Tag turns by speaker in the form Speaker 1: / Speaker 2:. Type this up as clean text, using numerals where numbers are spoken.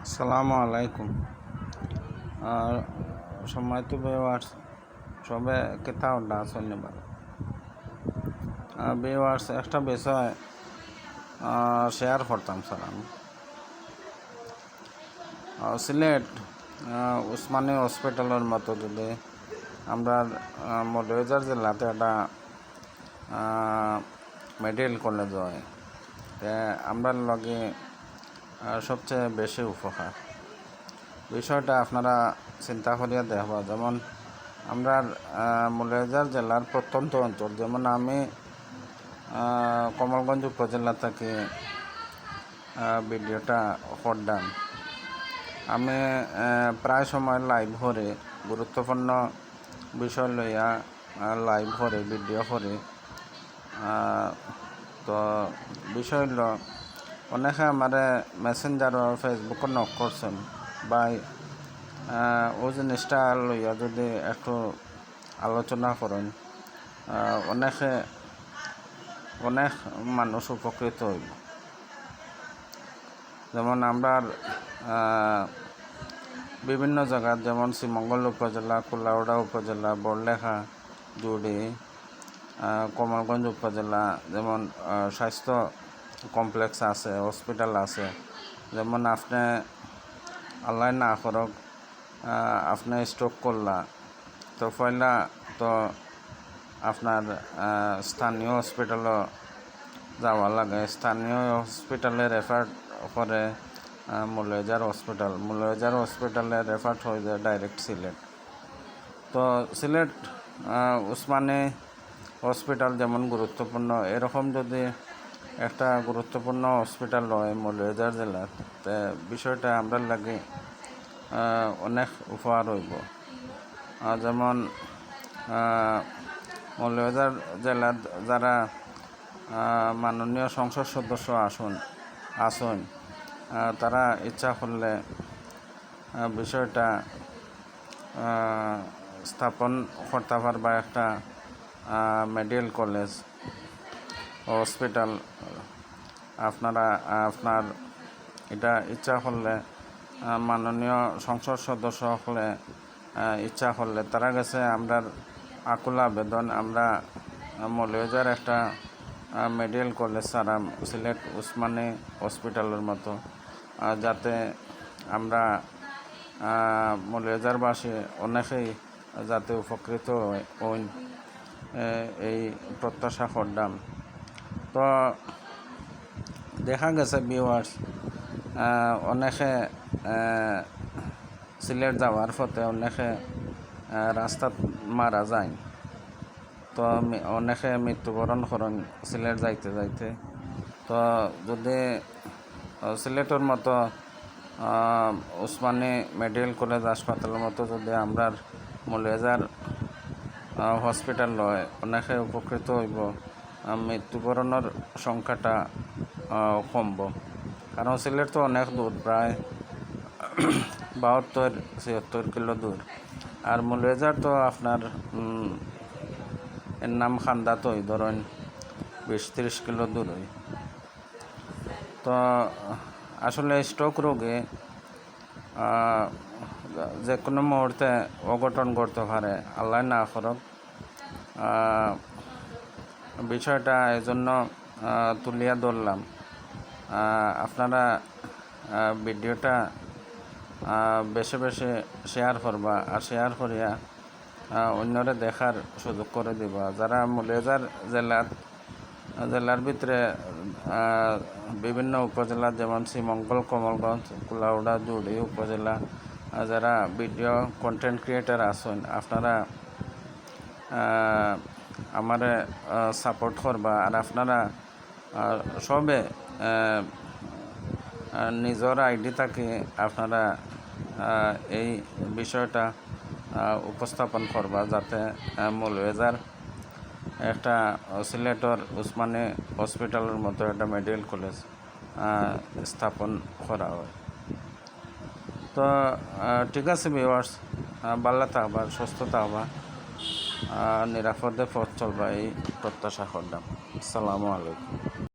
Speaker 1: আসসালামু আলাইকুম। আর সময় তো ভিউয়ার্স সবে কোথাও ডান্স নিবার ভিউয়ার্স একটা বিষয় শেয়ার করতাম স্যার আমি সিলেট উসমানী হসপিটালের মতো যদি আমরা মৌলভীবাজার জেলাতে একটা মেডিকেল কলেজ হয় আমরা লগে সবচেয়ে বেশি উপকার বিষয়টা আপনারা চিন্তা করিয়া দেখবা। যেমন আমরা মৌলভীবাজার জেলার প্রত্যন্ত অঞ্চল, যেমন আমি কমলগঞ্জ উপজেলা থেকে ভিডিওটা করলাম। আমি প্রায় সময় লাইভ করে গুরুত্বপূর্ণ বিষয় লইয়া লাইভ করে ভিডিও করে। তো বিষয় হল অনেকে আমার মেসেঞ্জার ও ফেসবুকে নক করছেন ভাই ও জিনিসটা লইয়া যদি একটু আলোচনা করেন অনেক মানুষ উপকৃত হইব। যেমন আমরা বিভিন্ন জায়গা যেমন শ্রীমঙ্গল উপজেলা, কুলাউড়া উপজেলা, বড়লেখা, জুড়ি, কমলগঞ্জ উপজেলা যেমন স্বাস্থ্য কমপ্লেক্স আছে, হসপিটাল আছে। যেমন আপনি আল্লাহ না করক আপনি স্ট্রোক করলা, তো পয়লা তো আপনার স্থানীয় হসপিটালও যাওয়া লাগে। স্থানীয় হসপিটালে রেফার করে মৌলভীবাজার হসপিটালে রেফার হয়ে যায় ডাইরেক্ট সিলেট। তো সিলেট উসমানী হসপিটাল যেমন গুরুত্বপূর্ণ, এরকম যদি একটা গুরুত্বপূর্ণ হসপিটাল হয় মৌলভীবাজার জেলার, তো বিষয়টা আমরা লাগে অনেক উপকার হইব। যেমন মৌলভীবাজার জেলার যারা মাননীয় সংসদ সদস্য আসুন তারা ইচ্ছা করলে বিষয়টা স্থাপন করতে পারবা। একটা মেডিকেল কলেজ হসপিটাল আপনার এটা ইচ্ছা করলে মাননীয় সংসদ সদস্য হলে ইচ্ছা করলে তারা গেছে আমরা আকুল আবেদন, আমরা মৌলভীবাজার একটা medical college serum Sylhet Usmani হসপিটালের মতো, যাতে আমরা মৌলভীবাজারবাসী অনেকেই যাতে উপকৃত হইন এই প্রত্যাশা করলাম। তো দেখা গেছে ভিউয়ার্স অনেকে সিলেট যাওয়ার পথে অনেকে রাস্তাত মারা যায়, তো অনেকে মৃত্যুবরণ করেন সিলেট যাইতে যাইতে। তো যদি সিলেটের মতো উসমানী মেডিকেল কলেজ হাসপাতালের মতো যদি আমরা মৌলভীবাজার হসপিটাল হয়, অনেকে উপকৃত হইব, মৃত্যুবরণের সংখ্যাটা কমব। কারণ সিলেট তো অনেক দূর, প্রায় 72-76 কিলো দূর। আর মৌলভীবাজার তো আপনার এর নাম খান্দা, তো ধরেন 20-30 কিলো দূর হয়। তো আসলে স্ট্রোক রোগে যে কোনো মুহূর্তে অঘটন ঘটতে পারে, আল্লাহ না করক। বিষয়টা এই জন্য তুলিয়া ধরলাম। আপনারা ভিডিওটা বেশি বেশি শেয়ার করবা, আর শেয়ার করিয়া অন্যরা দেখার সুযোগ করে দিবা। যারা মৌলভীবাজার জেলার ভিতরে বিভিন্ন উপজেলা যেমন শ্রীমঙ্গল, কমলগঞ্জ, কুলাউড়া, জুড়ি উপজেলা যারা ভিডিও কন্টেন্ট ক্রিয়েটার আছেন, আপনারা আমারে সাপোর্ট করবা। আর আপনারা সবে নিজের আইডি থেকে আপনারা এই বিষয়টা উপস্থাপন করবা, যাতে মৌলভীবাজার একটা সিলেটর উসমানী হসপিটালের মতো একটা মেডিকেল কলেজ স্থাপন করা হয়। তো ঠিক আছে ভিউয়ার্স, ভালো থাকবা, সুস্থ থাকবা, নিরাপদে পথ চলবা, এই প্রত্যাশা করলাম। আসসালামু আলাইকুম।